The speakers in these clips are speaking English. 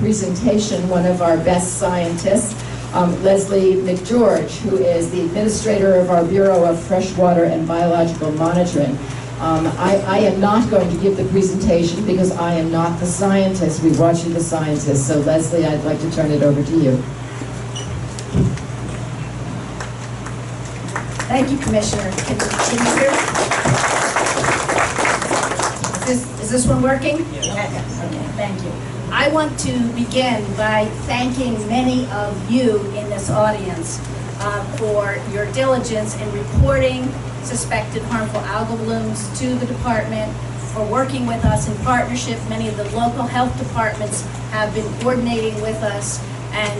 presentation one of our best scientists, Leslie McGeorge, who is the administrator of our Bureau of Freshwater and Biological Monitoring. I am not going to give the presentation because I am not the scientist. We brought you the scientist. So Leslie, I'd like to turn it over to you. Thank you, Commissioner. Can you hear? Is this one working? Yes. Okay, thank you. I want to begin by thanking many of you in this audience for your diligence in reporting suspected harmful algal blooms to the department, for working with us in partnership. Many of the local health departments have been coordinating with us, and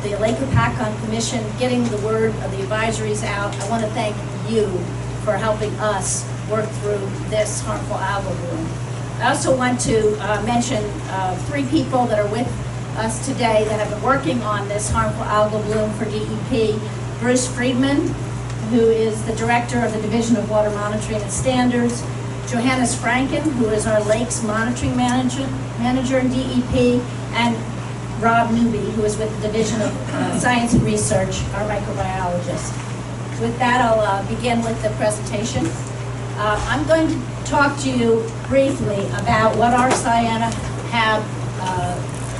the Lake Hopatcong Commission getting the word of the advisories out. I want to thank you for helping us work through this harmful algal bloom. I also want to mention 3 people that are with us today that have been working on this harmful algal bloom for DEP. Bruce Friedman, who is the director of the Division of Water Monitoring and Standards. Johannes Franken, who is our Lakes Monitoring Manager in DEP. And Rob Newby, who is with the Division of Science and Research, our microbiologist. With that, I'll begin with the presentation. I'm going to talk to you briefly about what our cyana have,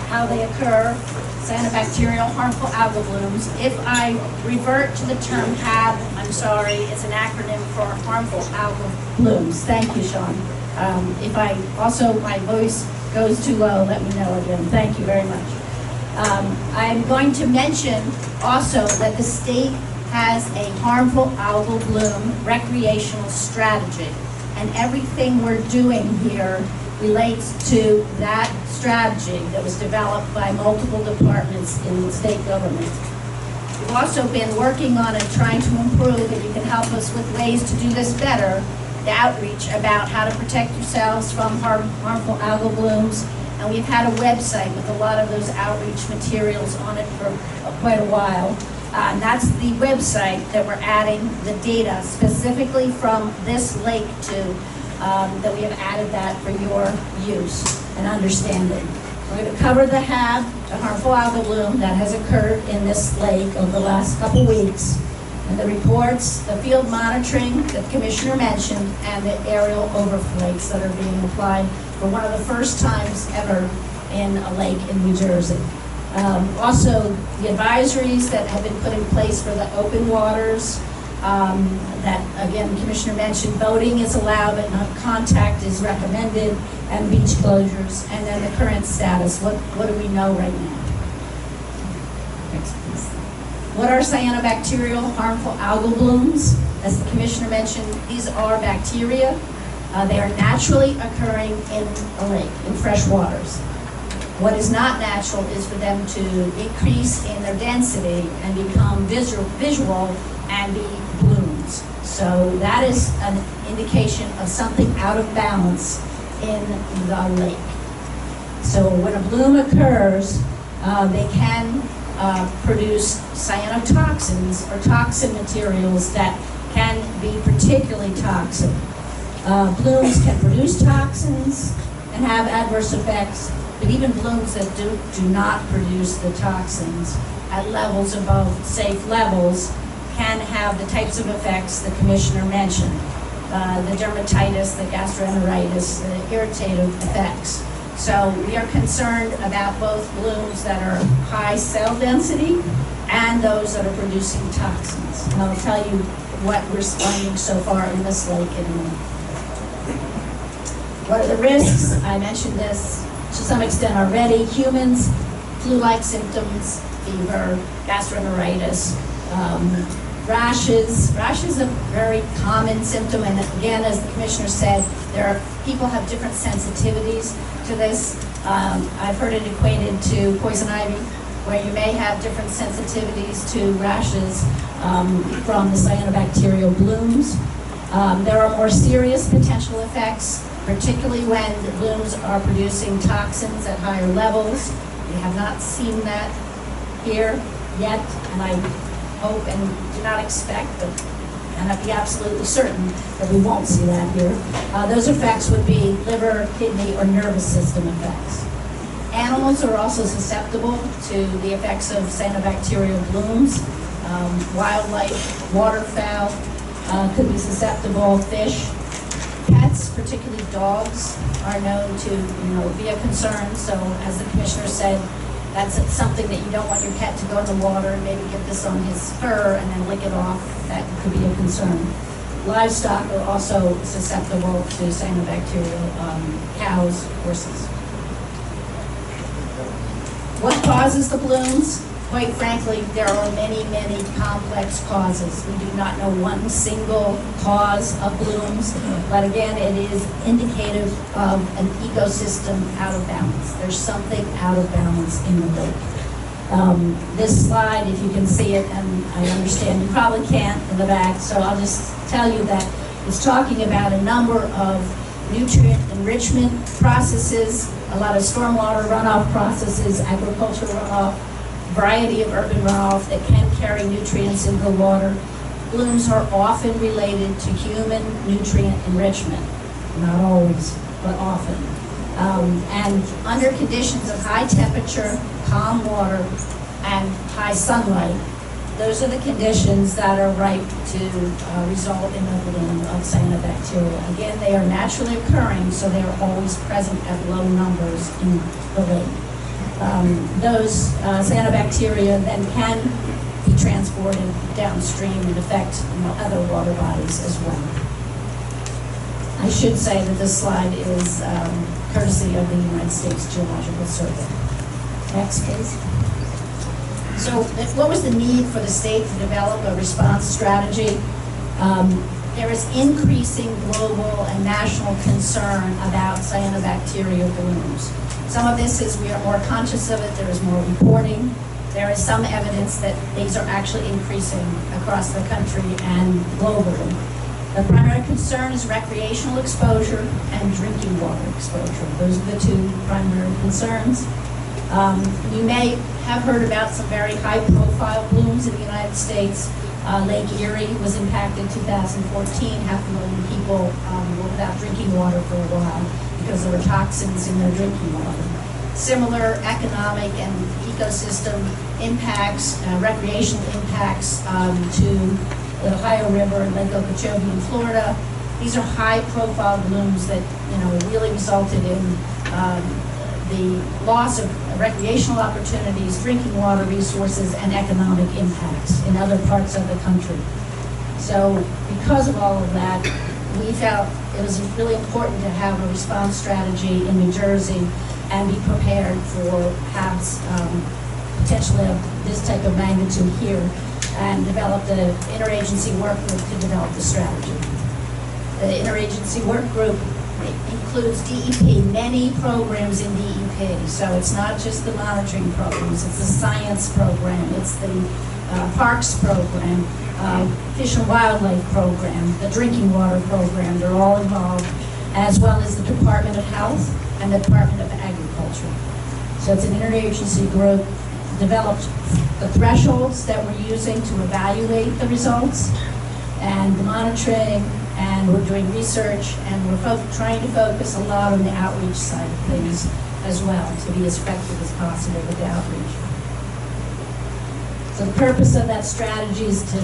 how they occur, cyanobacterial harmful algal blooms. If I revert to the term HAB, I'm sorry, it's an acronym for harmful algal blooms. Thank you, Sean. If I also, my voice goes too low, let me know again. Thank you very much. I'm going to mention also that the state has a harmful algal bloom recreational strategy, and everything we're doing here relates to that strategy that was developed by multiple departments in the state government. We've also been working on it, trying to improve, and you can help us with ways to do this better, the outreach about how to protect yourselves from harmful algal blooms. And we've had a website with a lot of those outreach materials on it for quite a while. And that's the website that we're adding the data specifically from this lake to, that we have added that for your use and understanding. We're going to cover the HAB, the harmful algal bloom that has occurred in this lake over the last couple weeks, and the reports, the field monitoring that the Commissioner mentioned, and the aerial overflights that are being applied for one of the first times ever in a lake in New Jersey. Also, the advisories that have been put in place for the open waters, that again, the Commissioner mentioned, boating is allowed, but not contact is recommended, and beach closures, and then the current status. What do we know right now? Next, please. What are cyanobacterial harmful algal blooms? As the Commissioner mentioned, these are bacteria. They are naturally occurring in a lake, in fresh waters. What is not natural is for them to increase in their density and become visual and be blooms. So that is an indication of something out of balance in the lake. So when a bloom occurs, they can produce cyanotoxins or toxin materials that can be particularly toxic. Blooms can produce toxins and have adverse effects, but even blooms that do not produce the toxins at levels above safe levels can have the types of effects the Commissioner mentioned. The dermatitis, the gastroenteritis, the irritative effects. So we are concerned about both blooms that are high cell density and those that are producing toxins. And I'll tell you what we're finding so far in this lake in a minute. What are the risks? I mentioned this to some extent already. Humans, flu-like symptoms, fever, gastroenteritis, rashes. Rash is a very common symptom, and again, as the Commissioner said, people have different sensitivities to this. I've heard it equated to poison ivy, where you may have different sensitivities to rashes from the cyanobacterial blooms. There are more serious potential effects, particularly when the blooms are producing toxins at higher levels. We have not seen that here yet, and I hope and do not expect, but cannot be absolutely certain that we won't see that here. Those effects would be liver, kidney, or nervous system effects. Animals are also susceptible to the effects of cyanobacterial blooms. Wildlife, waterfowl could be susceptible. Fish, pets, particularly dogs, are known to be a concern. So as the commissioner said, that's something that you don't want your pet to go in the water and maybe get this on his fur and then lick it off. That could be a concern. Livestock are also susceptible to cyanobacterial, cows, horses. What causes the blooms? Quite frankly, there are many, many complex causes. We do not know one single cause of blooms, but again, it is indicative of an ecosystem out of balance. There's something out of balance in the lake. This slide, if you can see it, and I understand you probably can't in the back, so I'll just tell you that it's talking about a number of nutrient enrichment processes, a lot of stormwater runoff processes, agricultural runoff, variety of urban runoff that can carry nutrients into the water. Blooms are often related to human nutrient enrichment. Not always, but often. And under conditions of high temperature, calm water, and high sunlight, those are the conditions that are ripe to result in a bloom of cyanobacteria. Again, they are naturally occurring, so they are always present at low numbers in the lake. Those cyanobacteria then can be transported downstream and affect other water bodies as well. I should say that this slide is courtesy of the United States Geological Survey. Next, please. So what was the need for the state to develop a response strategy? There is increasing global and national concern about cyanobacteria blooms. Some of this is we are more conscious of it, there is more reporting. There is some evidence that these are actually increasing across the country and globally. The primary concern is recreational exposure and drinking water exposure. Those are the two primary concerns. You may have heard about some very high-profile blooms in the United States. Lake Erie was impacted in 2014. 500,000 people were without drinking water for a while because there were toxins in their drinking water. Similar economic and ecosystem impacts, recreational impacts to the Ohio River and Lake Hopatcong in Florida. These are high-profile blooms that really resulted in the loss of recreational opportunities, drinking water resources, and economic impacts in other parts of the country. So because of all of that, we felt it was really important to have a response strategy in New Jersey and be prepared for perhaps potentially this type of magnitude here, and developed an interagency work group to develop the strategy. The interagency work group includes DEP, many programs in DEP. So it's not just the monitoring programs, it's the science program, it's the parks program, fish and wildlife program, the drinking water program, they're all involved, as well as the Department of Health and the Department of Agriculture. So it's an interagency group, developed the thresholds that we're using to evaluate the results and the monitoring, and we're doing research, and we're trying to focus a lot on the outreach side of things as well to be as effective as possible with the outreach. So the purpose of that strategy is to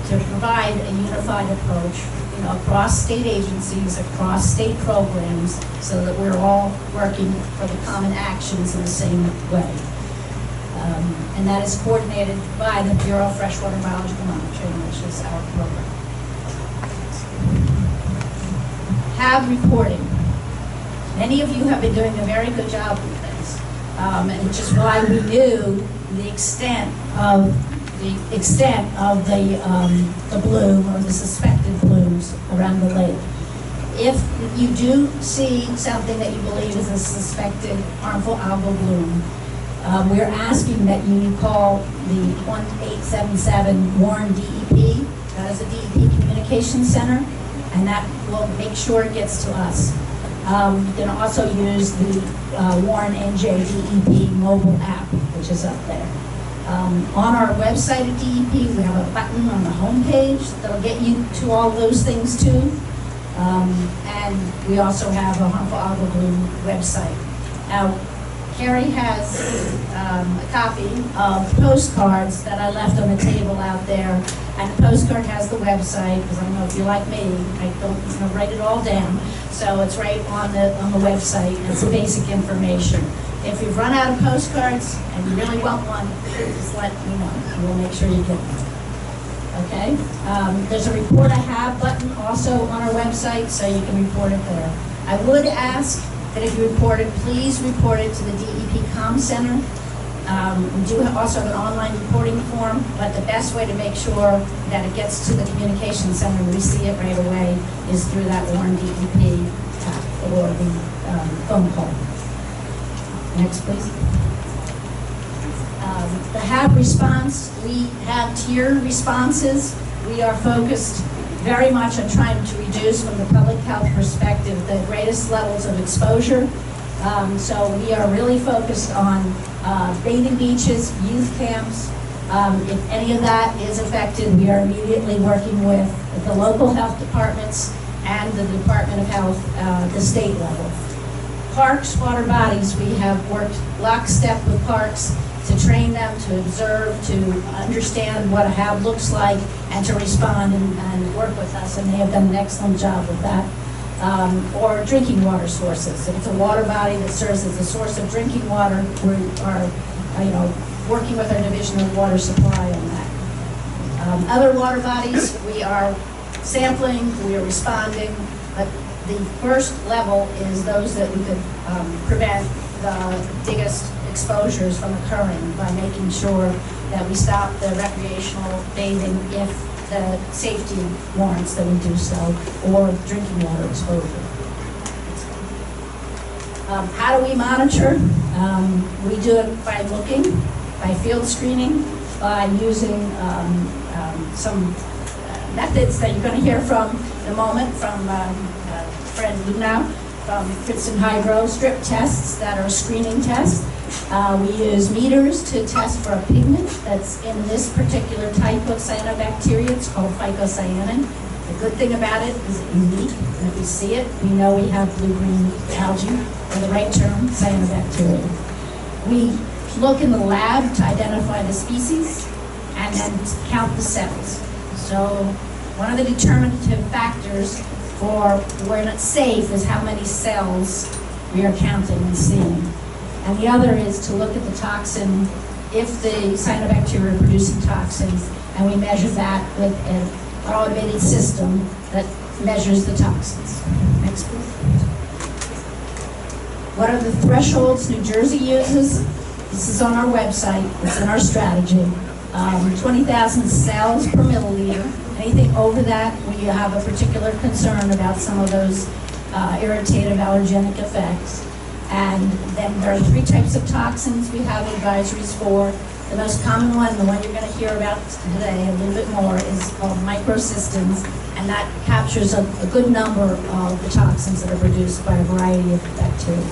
provide a unified approach, across state agencies, across state programs, so that we're all working for the common actions in the same way. And that is coordinated by the Bureau of Freshwater Biological Monitoring, which is our program. Have reporting. Many of you have been doing a very good job with this, and which is why we knew the extent of the bloom or the suspected blooms around the lake. If you do see something that you believe is a suspected harmful algal bloom, we're asking that you call the 1-877 WARN DEP. That is a DEP communications center, and that will make sure it gets to us. You can also use the WARN NJDEP mobile app, which is up there. On our website at DEP, we have a button on the homepage that'll get you to all those things too. And we also have a harmful algal bloom website. Now, Carrie has a copy of postcards that I left on the table out there. And the postcard has the website, because I don't know if you're like me, I don't write it all down. So it's right on the website, and it's basic information. If you've run out of postcards and you really want one, just let me know, and we'll make sure you get one. Okay? There's a report I have button also on our website, so you can report it there. I would ask that if you report it, please report it to the DEP Comm Center. We do also have an online reporting form, but the best way to make sure that it gets to the communication center and we see it right away is through that Warren DEP app or the phone call. Next, please. The HAB response, we have tiered responses. We are focused very much on trying to reduce, from the public health perspective, the greatest levels of exposure. So we are really focused on bathing beaches, youth camps. If any of that is affected, we are immediately working with the local health departments and the Department of Health at the state level. Parks, water bodies, we have worked lockstep with parks to train them, to observe, to understand what a HAB looks like, and to respond and work with us, and they have done an excellent job with that. Or drinking water sources. If it's a water body that serves as a source of drinking water, we are working with our Division of Water Supply on that. Other water bodies, we are sampling, we are responding, but the first level is those that we could prevent the biggest exposures from occurring by making sure that we stop the recreational bathing if the safety warrants that we do so, or drinking water exposure. How do we monitor? We do it by looking, by field screening, by using some methods that you're going to hear from in a moment from Fred Lunau from Princeton Hydro, strip tests that are screening tests. We use meters to test for a pigment that's in this particular type of cyanobacteria. It's called phycocyanin. The good thing about it is it's unique. And if we see it, we know we have blue-green algae, or the right term, cyanobacteria. We look in the lab to identify the species and then count the cells. So one of the determinative factors for when it's safe is how many cells we are counting and seeing. And the other is to look at the toxin, if the cyanobacteria are producing toxins, and we measure that with an automated system that measures the toxins. Next, please. What are the thresholds New Jersey uses? This is on our website, it's in our strategy. 20,000 cells per milliliter. Anything over that, we have a particular concern about some of those irritative allergenic effects. And then there are 3 types of toxins we have advisories for. The most common one, the one you're going to hear about today a little bit more, is called microcystins, and that captures a good number of the toxins that are produced by a variety of bacteria.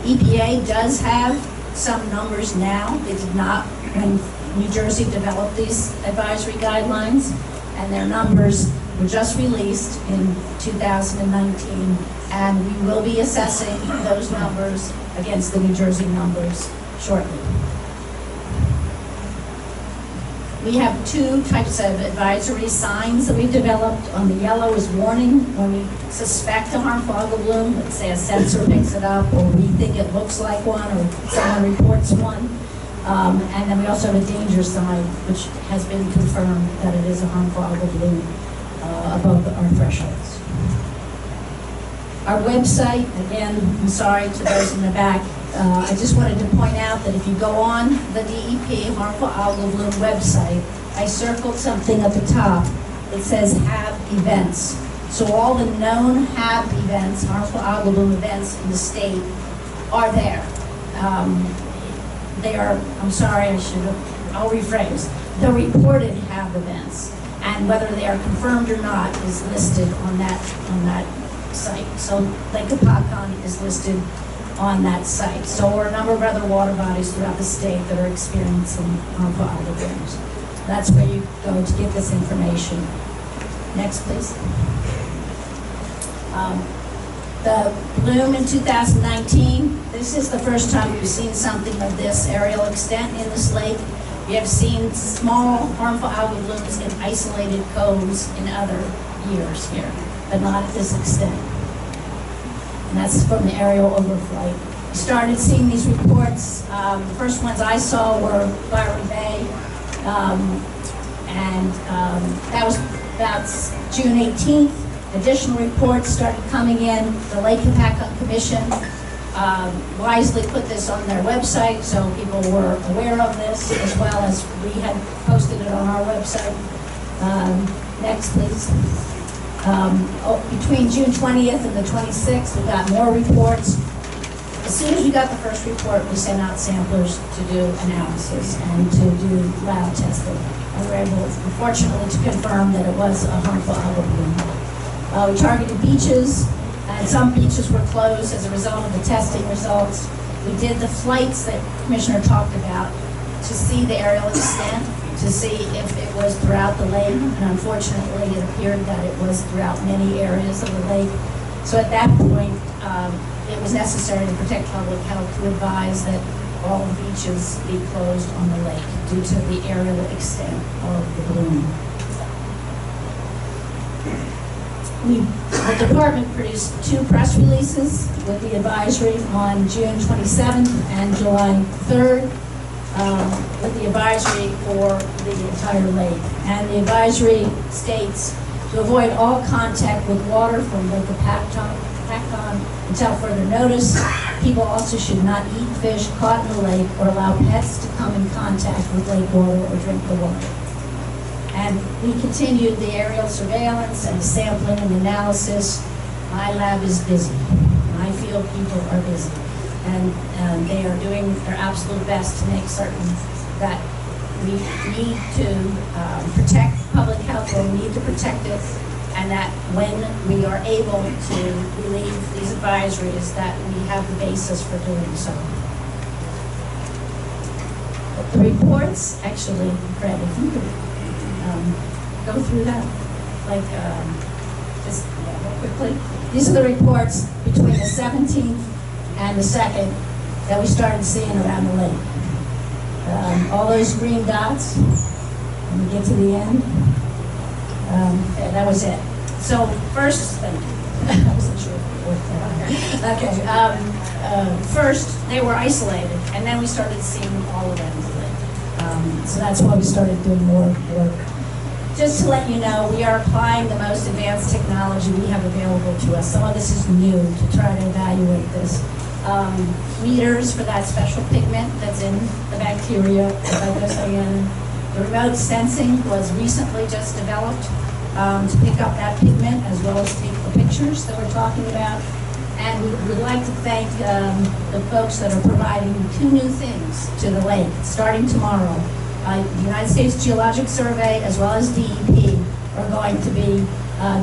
EPA does have some numbers now. They did not when New Jersey developed these advisory guidelines, and their numbers were just released in 2019, and we will be assessing those numbers against the New Jersey numbers shortly. We have 2 types of advisory signs that we've developed. On the yellow is warning when we suspect a harmful algal bloom, let's say a sensor picks it up, or we think it looks like one, or someone reports one. And then we also have a danger sign, which has been confirmed that it is a harmful algal bloom above our thresholds. Our website, again, I'm sorry to those in the back, I just wanted to point out that if you go on the DEP harmful algal bloom website, I circled something at the top that says HAB events. So all the known HAB events, harmful algal bloom events in the state, are there. They are, I'm sorry, I'll rephrase, the reported HAB events, and whether they are confirmed or not is listed on that site. So Lake Hopatcong is listed on that site. So are a number of other water bodies throughout the state that are experiencing harmful algal blooms. That's where you go to get this information. Next, please. The bloom in 2019, this is the first time we've seen something of this aerial extent in this lake. We have seen small harmful algal blooms in isolated coves in other years here, but not at this extent. And that's from the aerial overflight. We started seeing these reports. The first ones I saw were Byron Bay, that was about June 18th. Additional reports started coming in. The Lake Hopatcong Commission wisely put this on their website, so people were aware of this, as well as we had posted it on our website. Next, please. Between June 20th and the 26th, we got more reports. As soon as we got the first report, we sent out samplers to do analysis and to do lab testing. And we were able, unfortunately, to confirm that it was a harmful algal bloom. We targeted beaches, and some beaches were closed as a result of the testing results. We did the flights that Commissioner talked about to see the aerial extent, to see if it was throughout the lake, and unfortunately it appeared that it was throughout many areas of the lake. So at that point, it was necessary to protect public health to advise that all beaches be closed on the lake due to the aerial extent of the bloom. The department produced 2 press releases with the advisory on June 27th and July 3rd, with the advisory for the entire lake. And the advisory states to avoid all contact with water from Lake Hopatcong until further notice. People also should not eat fish caught in the lake or allow pets to come in contact with lake water or drink the water. And we continued the aerial surveillance and sampling and analysis. My lab is busy. My field people are busy. And they are doing their absolute best to make certain that we need to protect public health, or we need to protect it, and that when we are able to relieve these advisories, that we have the basis for doing so. The reports, actually, Fred, if you could go through that, like, just real quickly. These are the reports between the 17th and the 2nd that we started seeing around the lake. All those green dots, when we get to the end, yeah, that was it. So first, I wasn't sure if it worked out. Okay, first they were isolated, and then we started seeing all of them in the lake. So that's why we started doing more work. Just to let you know, we are applying the most advanced technology we have available to us. Some of this is new to try to evaluate this. Readers for that special pigment that's in the bacteria, the remote sensing was recently just developed to pick up that pigment as well as take the pictures that we're talking about. And we would like to thank the folks that are providing 2 new things to the lake starting tomorrow. The United States Geologic Survey as well as DEP are going to be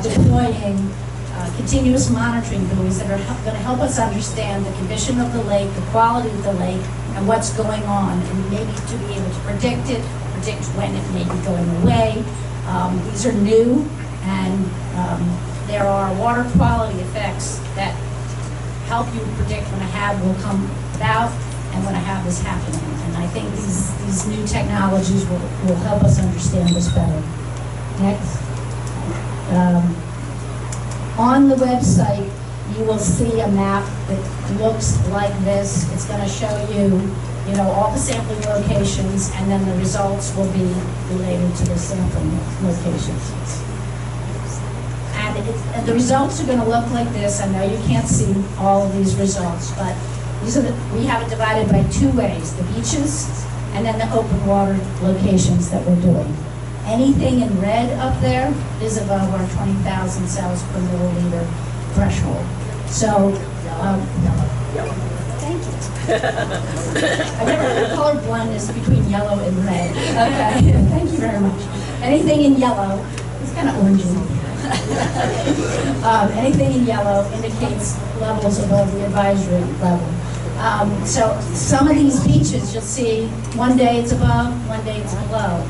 deploying continuous monitoring buoys that are going to help us understand the condition of the lake, the quality of the lake, and what's going on, and maybe to be able to predict it, predict when it may be going away. These are new, and there are water quality effects that help you predict when a HAB will come about and when a HAB is happening. And I think these new technologies will help us understand this better. Next. On the website, you will see a map that looks like this. It's going to show you, all the sampling locations, and then the results will be related to the sampling locations. And the results are going to look like this. I know you can't see all of these results, but we have it divided by 2 ways: the beaches and then the open water locations that we're doing. Anything in red up there is above our 20,000 cells per milliliter threshold. So, thank you. I've never heard of colorblind is between yellow and red. Okay, thank you very much. Anything in yellow, it's kind of orangey. Anything in yellow indicates levels above the advisory level. So some of these beaches you'll see one day it's above, one day it's below.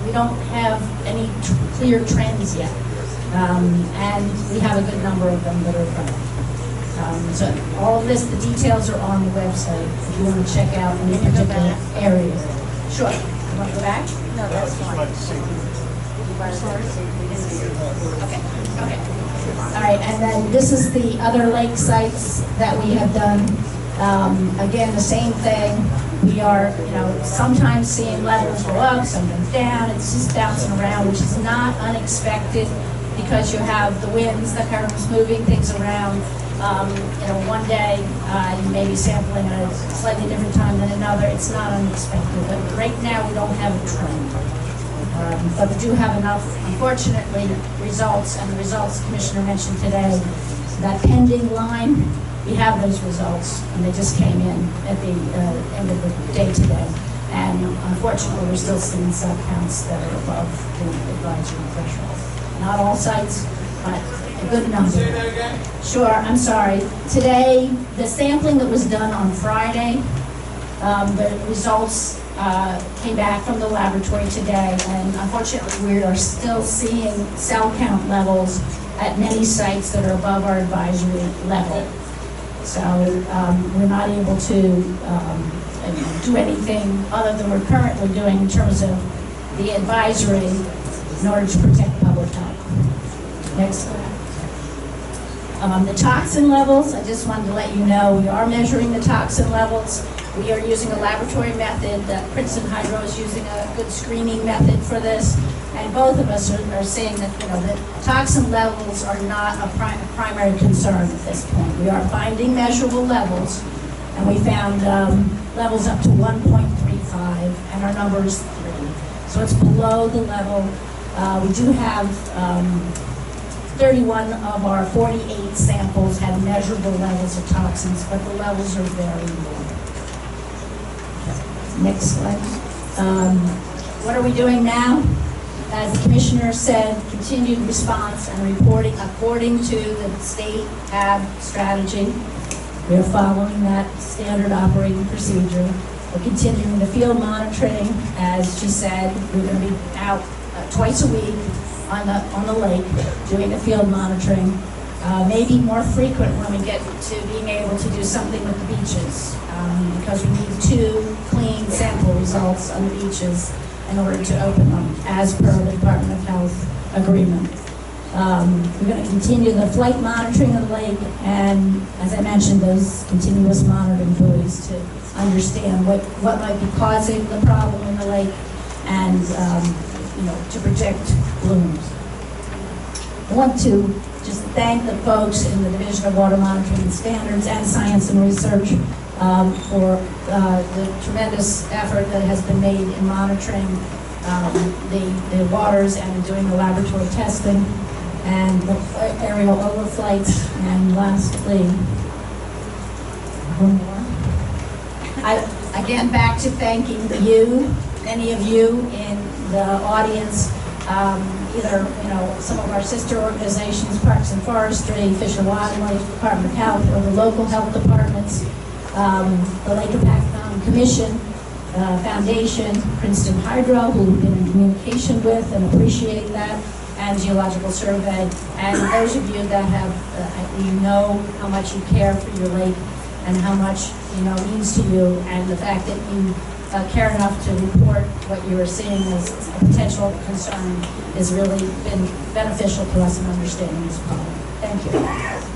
We don't have any clear trends yet. And we have a good number of them that are above. So all of this, the details are on the website if you want to check out any particular area. Sure. You want to go back? No, that's fine. Okay, okay. All right, and then this is the other lake sites that we have done. Again, the same thing. We are, sometimes seeing levels go up, sometimes down. It's just bouncing around, which is not unexpected because you have the winds, the currents moving things around. One day you may be sampling at a slightly different time than another. It's not unexpected, but right now we don't have a trend. But we do have enough, unfortunately, results, and the results the Commissioner mentioned today, that pending line, we have those results, and they just came in at the end of the day today. And unfortunately, we're still seeing sub counts that are above the advisory threshold. Not all sites, but a good number. Sure, I'm sorry. Today, the sampling that was done on Friday, the results came back from the laboratory today, and unfortunately we are still seeing cell count levels at many sites that are above our advisory level. So we're not able to do anything other than we're currently doing in terms of the advisory in order to protect public health. Next slide. The toxin levels, I just wanted to let you know, we are measuring the toxin levels. We are using a laboratory method. Princeton Hydro is using a good screening method for this. And both of us are saying that, that toxin levels are not a primary concern at this point. We are finding measurable levels, and we found levels up to 1.35, and our number is 3. So it's below the level. We do have 31 of our 48 samples had measurable levels of toxins, but the levels are very low. Next slide. What are we doing now? As the Commissioner said, continued response and reporting according to the state AB strategy. We are following that standard operating procedure. We're continuing the field monitoring. As she said, we're going to be out twice a week on the lake doing the field monitoring. Maybe more frequent when we get to being able to do something with the beaches, because we need 2 clean sample results on the beaches in order to open them as per the Department of Health agreement. We're going to continue the flight monitoring of the lake, and as I mentioned, those continuous monitoring buoys to understand what might be causing the problem in the lake, and to protect blooms. I want to just thank the folks in the Division of Water Monitoring and Standards and Science and Research for the tremendous effort that has been made in monitoring the waters and doing the laboratory testing and the aerial overflights. And lastly, one more. Again, back to thanking you, many of you in the audience, either some of our sister organizations, Parks and Forestry, Fish and Wildlife, Department of Health, or the local health departments, the Lake Hopatcong Commission, Foundation, Princeton Hydro, who we've been in communication with and appreciate that, and Geological Survey, and those of you that have, how much you care for your lake and how much means to you, and the fact that you care enough to report what you are seeing as a potential concern has really been beneficial to us in understanding this problem. Thank you.